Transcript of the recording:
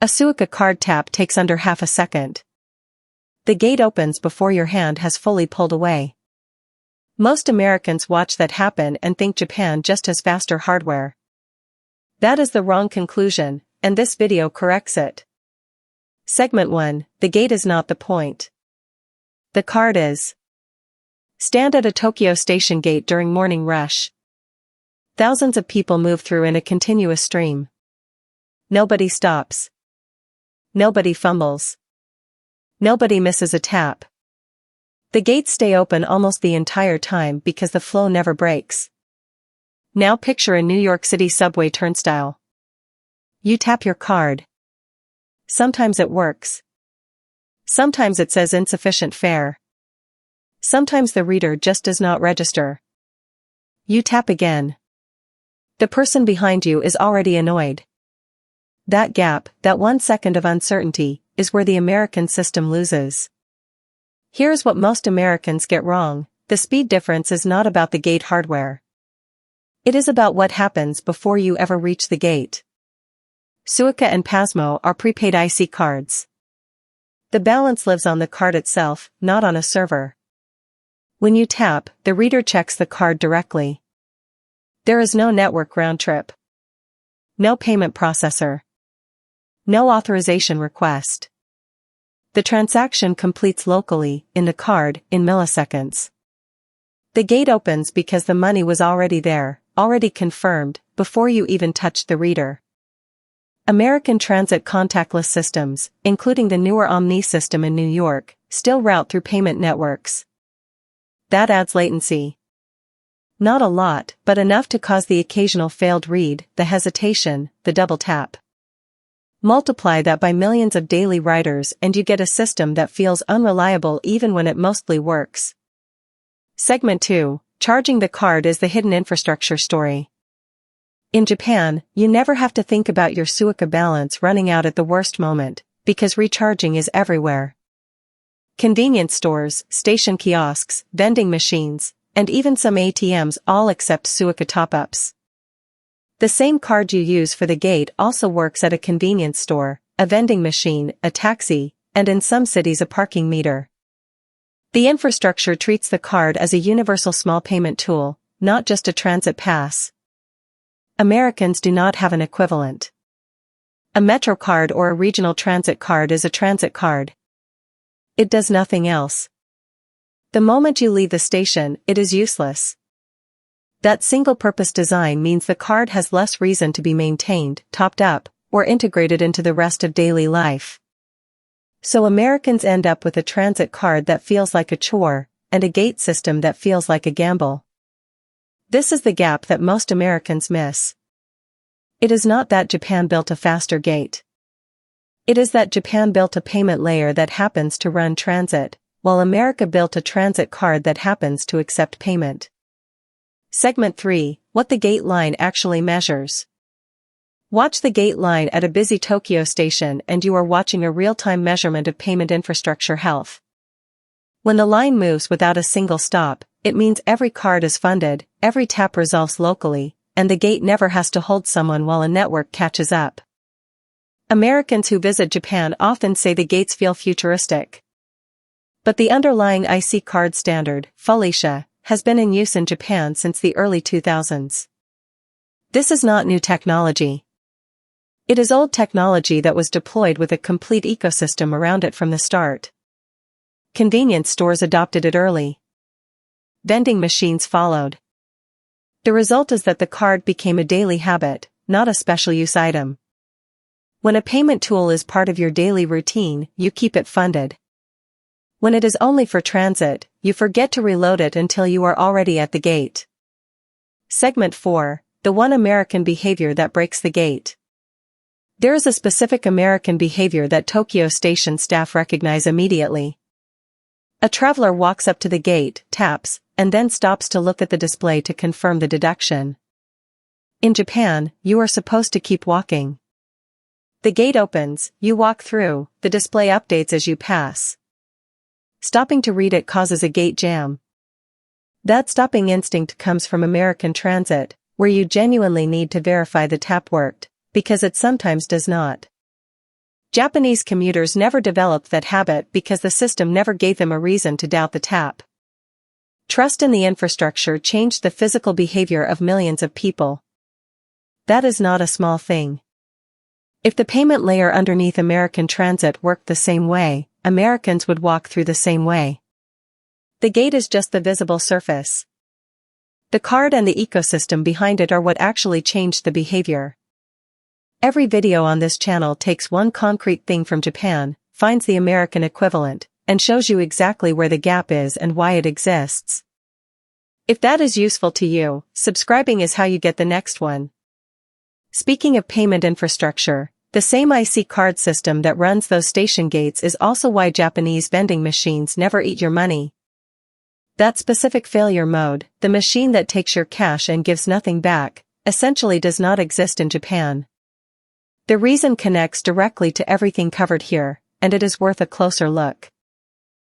A Suica card tap takes under half a second. The gate opens before your hand has fully pulled away. Most Americans watch that happen and think Japan just has faster hardware. That is the wrong conclusion, and this video corrects it. Segment 1, the gate is not the point. The card is. Stand at a Tokyo station gate during morning rush. Thousands of people move through in a continuous stream. Nobody stops. Nobody fumbles. Nobody misses a tap. The gates stay open almost the entire time because the flow never breaks. Now picture a New York City subway turnstile. You tap your card. Sometimes it works. Sometimes it says insufficient fare. Sometimes the reader just does not register. You tap again. The person behind you is already annoyed. That gap, that 1 second of uncertainty, is where the American system loses. Here's what most Americans get wrong: the speed difference is not about the gate hardware. It is about what happens before you ever reach the gate. Suica and Pasmo are prepaid IC cards. The balance lives on the card itself, not on a server. When you tap, the reader checks the card directly. There is no network round trip. No payment processor. No authorization request. The transaction completes locally, in the card, in milliseconds. The gate opens because the money was already there, already confirmed, before you even touched the reader. American transit contactless systems, including the newer Omni system in New York, still route through payment networks. That adds latency. Not a lot, but enough to cause the occasional failed read, the hesitation, the double tap. Multiply that by millions of daily riders and you get a system that feels unreliable even when it mostly works. Segment 2, charging the card is the hidden infrastructure story. In Japan, you never have to think about your Suica balance running out at the worst moment, because recharging is everywhere. Convenience stores, station kiosks, vending machines, and even some ATMs all accept Suica top-ups. The same card you use for the gate also works at a convenience store, a vending machine, a taxi, and in some cities a parking meter. The infrastructure treats the card as a universal small payment tool, not just a transit pass. Americans do not have an equivalent. A Metro card or a regional transit card is a transit card. It does nothing else. The moment you leave the station, it is useless. That single-purpose design means the card has less reason to be maintained, topped up, or integrated into the rest of daily life. So Americans end up with a transit card that feels like a chore, and a gate system that feels like a gamble. This is the gap that most Americans miss. It is not that Japan built a faster gate. It is that Japan built a payment layer that happens to run transit, while America built a transit card that happens to accept payment. Segment 3, what the gate line actually measures. Watch the gate line at a busy Tokyo station and you are watching a real-time measurement of payment infrastructure health. When the line moves without a single stop, it means every card is funded, every tap resolves locally, and the gate never has to hold someone while a network catches up. Americans who visit Japan often say the gates feel futuristic. But the underlying IC card standard, Felicia, has been in use in Japan since the early 2000s. This is not new technology. It is old technology that was deployed with a complete ecosystem around it from the start. Convenience stores adopted it early. Vending machines followed. The result is that the card became a daily habit, not a special use item. When a payment tool is part of your daily routine, you keep it funded. When it is only for transit, you forget to reload it until you are already at the gate. Segment 4, the one American behavior that breaks the gate. There is a specific American behavior that Tokyo station staff recognize immediately. A traveler walks up to the gate, taps, and then stops to look at the display to confirm the deduction. In Japan, you are supposed to keep walking. The gate opens, you walk through, the display updates as you pass. Stopping to read it causes a gate jam. That stopping instinct comes from American transit, where you genuinely need to verify the tap worked, because it sometimes does not. Japanese commuters never developed that habit because the system never gave them a reason to doubt the tap. Trust in the infrastructure changed the physical behavior of millions of people. That is not a small thing. If the payment layer underneath American transit worked the same way, Americans would walk through the same way. The gate is just the visible surface. The card and the ecosystem behind it are what actually changed the behavior. Every video on this channel takes one concrete thing from Japan, finds the American equivalent, and shows you exactly where the gap is and why it exists. If that is useful to you, subscribing is how you get the next one. Speaking of payment infrastructure, the same IC card system that runs those station gates is also why Japanese vending machines never eat your money. That specific failure mode, the machine that takes your cash and gives nothing back, essentially does not exist in Japan. The reason connects directly to everything covered here, and it is worth a closer look.